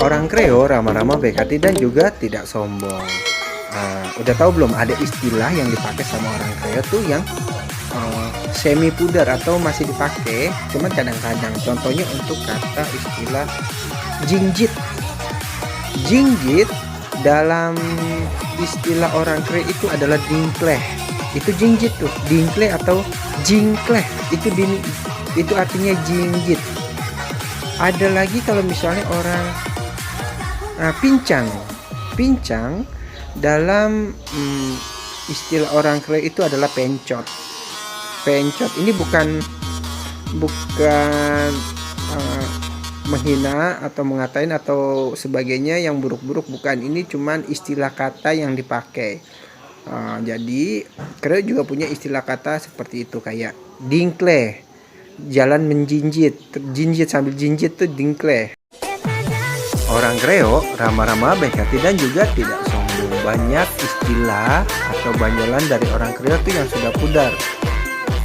Orang Kreo ramah-ramah, baik hati, dan juga tidak sombong. Udah tahu belum ada istilah yang dipakai sama orang Kreo tuh yang semi pudar atau masih dipakai, cuman kadang-kadang. Contohnya untuk kata istilah jingjit. Jingjit dalam istilah orang Kreo itu adalah dingkleh. Itu jingjit tuh, dingkleh atau jingkleh. Itu artinya jingjit. Ada lagi kalau misalnya orang pincang dalam istilah orang Kreo itu adalah pencot. Ini bukan menghina atau mengatain atau sebagainya yang buruk-buruk, bukan. Ini cuman istilah kata yang dipakai. Jadi Kreo juga punya istilah kata seperti itu, kayak dingkleh, jalan menjinjit, jinjit sambil jinjit tuh dingkleh. Orang Kreo ramah-ramah, baik hati, dan juga tidak sombong. Banyak istilah atau banyolan dari orang Kreo tuh yang sudah pudar.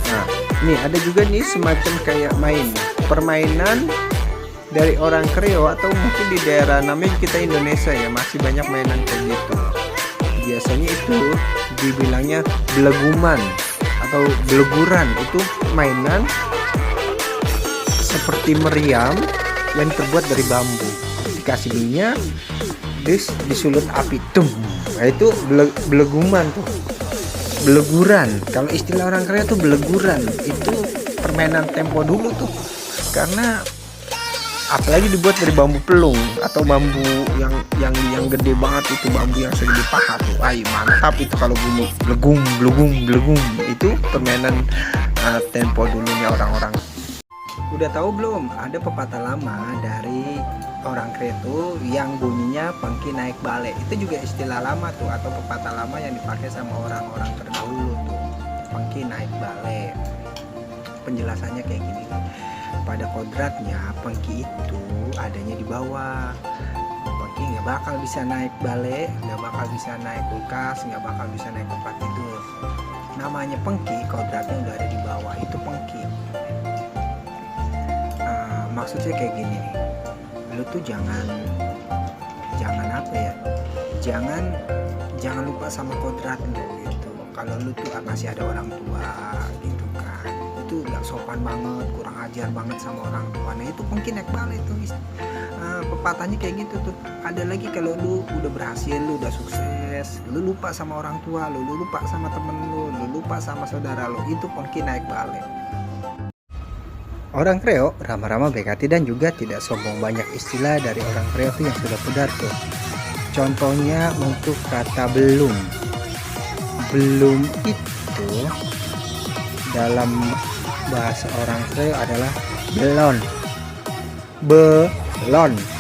Nah, nih ada juga nih semacam kayak permainan dari orang Kreo, atau mungkin di daerah namanya kita Indonesia ya, masih banyak mainan kayak gitu. Biasanya itu dibilangnya beleguman atau beleguran. Itu mainan seperti meriam yang terbuat dari bambu, dikasih minyak, disulut api, nah itu beleguman tuh, beleguran. Kalau istilah orang Kreo tuh beleguran, itu permainan tempo dulu tuh, karena apalagi dibuat dari bambu pelung atau bambu yang gede banget, itu bambu yang segede paha tuh. Mantap itu kalau bunyi belegung, itu permainan tempo dulunya orang-orang. Udah tahu belum, ada pepatah lama dari orang Kreo yang bunyinya pengki naik bale. Itu juga istilah lama tuh, atau pepatah lama yang dipakai sama orang-orang terdahulu tuh, pengki naik bale. Penjelasannya kayak gini, pada kodratnya pengki itu adanya di bawah. Pengki nggak bakal bisa naik bale, nggak bakal bisa naik kulkas, nggak bakal bisa naik tempat tidur. Namanya pengki, kodratnya udah ada di bawah, itu pengki. Maksudnya kayak gini nih, lu tuh jangan apa ya, jangan lupa sama kodrat lu gitu. Kalau lu tuh masih ada orang tua gitu kan, itu nggak sopan banget, kurang ajar banget sama orang tua. Nah itu mungkin naik balik tuh, pepatahnya kayak gitu tuh. Ada lagi, kalau lu udah berhasil, lu udah sukses, lu lupa sama orang tua lu lupa sama temen lu lupa sama saudara lu, itu mungkin naik balik. Orang Kreo ramah-ramah, baik hati, dan juga tidak sombong. Banyak istilah dari orang Kreo tuh yang sudah pudar tuh. Contohnya untuk kata belum itu dalam bahasa orang Kreo adalah belon.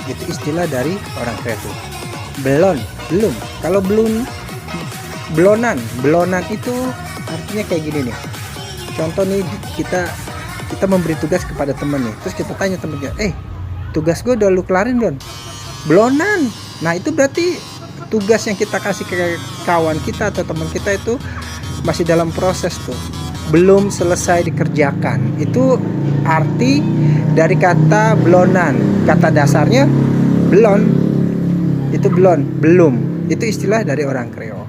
Itu istilah dari orang Kreo tuh. Belum. Kalau belonan itu artinya kayak gini nih. Contoh nih, kita memberi tugas kepada temen nih, terus kita tanya temennya, tugas gue udah lu kelarin belum? Belonan. Nah itu berarti tugas yang kita kasih ke kawan kita atau teman kita itu masih dalam proses tuh, belum selesai dikerjakan. Itu arti dari kata belonan. Kata dasarnya belon, itu belum. Itu istilah dari orang Kreo.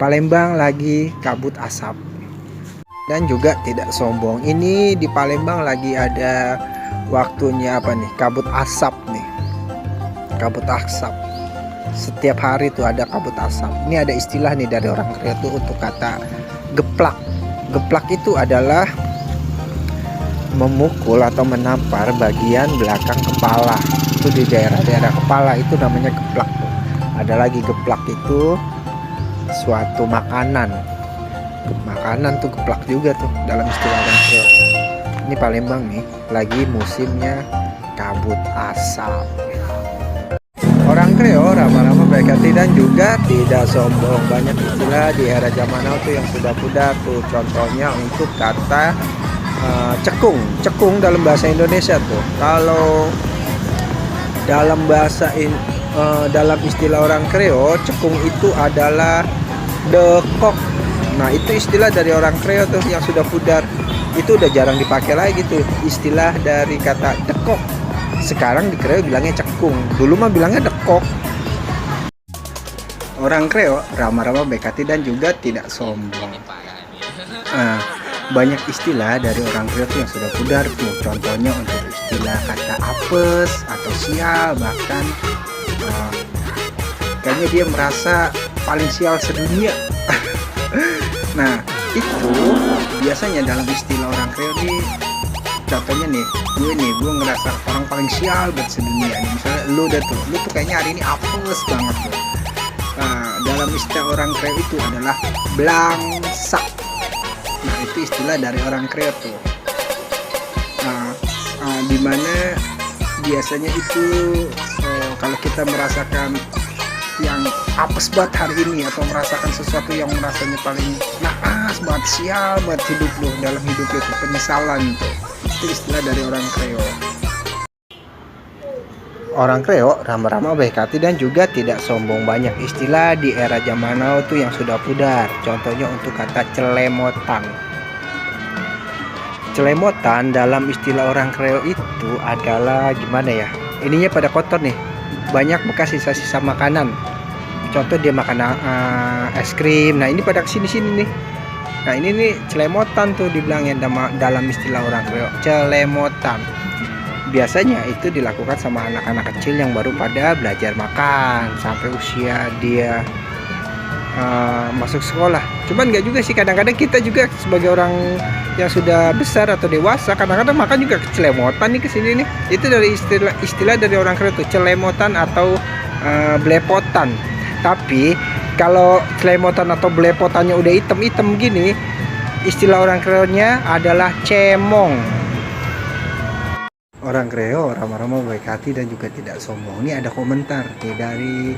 Palembang lagi kabut asap. Dan juga tidak sombong. Ini di Palembang lagi ada waktunya kabut asap nih. Kabut asap. Setiap hari tuh ada kabut asap. Ini ada istilah nih dari orang Kreo tuh untuk kata geplak. Geplak itu adalah memukul atau menampar bagian belakang kepala. Itu di daerah-daerah kepala itu namanya geplak tuh. Ada lagi geplak itu suatu makanan tuh, geplak juga tuh dalam istilah orang Kreo. Ini Palembang nih lagi musimnya kabut asap. Orang Kreo ramah-ramah, baik hati, dan juga tidak sombong. Banyak istilah di era zaman now tuh yang sudah pudar tuh. Contohnya untuk kata cekung dalam bahasa Indonesia tuh. Kalau dalam dalam istilah orang Kreo, cekung itu adalah dekok. Nah itu istilah dari orang Kreo tuh yang sudah pudar. Itu udah jarang dipakai lagi tuh istilah dari kata dekok. Sekarang di Kreo bilangnya cekung, dulu mah bilangnya dekok. Orang Kreo ramah-ramah, baik hati, dan juga tidak sombong. Banyak istilah dari orang Kreo yang sudah pudar tuh. Contohnya untuk istilah kata apes atau sial, bahkan kayaknya dia merasa paling sial sedunia. Nah, itu biasanya dalam istilah orang Kreo nih. Contohnya nih, gue ngerasa orang paling sial buat sedunia nih. Misalnya lu tuh kayaknya hari ini apes banget tuh. Dalam istilah orang Kreo itu adalah blangsak. Nah, itu istilah dari orang Kreo tuh. Dimana biasanya itu kalau kita merasakan yang apes banget hari ini, atau merasakan sesuatu yang merasanya paling naas banget, sial banget hidup lo, dalam hidup lo, penyesalan tuh. Itu istilah dari orang Kreo. Orang Kreo ramah-ramah, baik hati, dan juga tidak sombong. Banyak istilah di era zaman now tuh yang sudah pudar. Contohnya untuk kata celemotan. Celemotan dalam istilah orang Kreo itu adalah gimana ya? Ininya pada kotor nih. Banyak bekas sisa-sisa makanan. Contoh dia makan es krim. Nah, ini pada kesini-sini nih. Nah, ini nih celemotan tuh dibilangnya dalam istilah orang Kreo. Celemotan. Biasanya itu dilakukan sama anak-anak kecil yang baru pada belajar makan sampai usia dia masuk sekolah. Cuman nggak juga sih, kadang-kadang kita juga sebagai orang yang sudah besar atau dewasa kadang-kadang makan juga kecelemotan nih kesini nih. Itu dari istilah dari orang Kreo tuh, celemotan atau belepotan. Tapi kalau celemotan atau belepotannya udah hitam-hitam gini, istilah orang Kreo-nya adalah cemong. Orang Kreo ramah-ramah, baik hati, dan juga tidak sombong. Ini ada komentar nih dari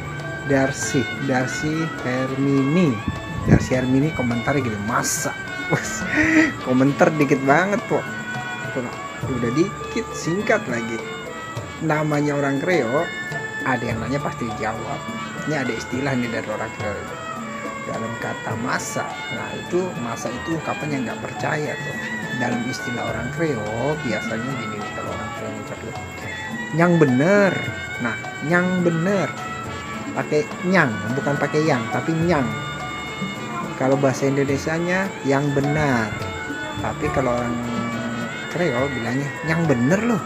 Darsi Hermini. Darsi Hermini komentarnya gini, masa komentar dikit banget kok. Udah dikit, singkat lagi. Namanya orang Kreo, ada yang nanya pasti dijawab. Ini ada istilah nih dari orang Kreo dalam kata masa. Nah, itu masa itu ungkapan yang nggak percaya tuh. Dalam istilah orang Kreo biasanya gini, kalau orang Kreo ngucapin nyang bener. Nah, nyang bener pakai nyang, bukan pakai yang, tapi nyang. Kalau bahasa Indonesianya yang benar, tapi kalau orang Kreo bilangnya nyang bener loh.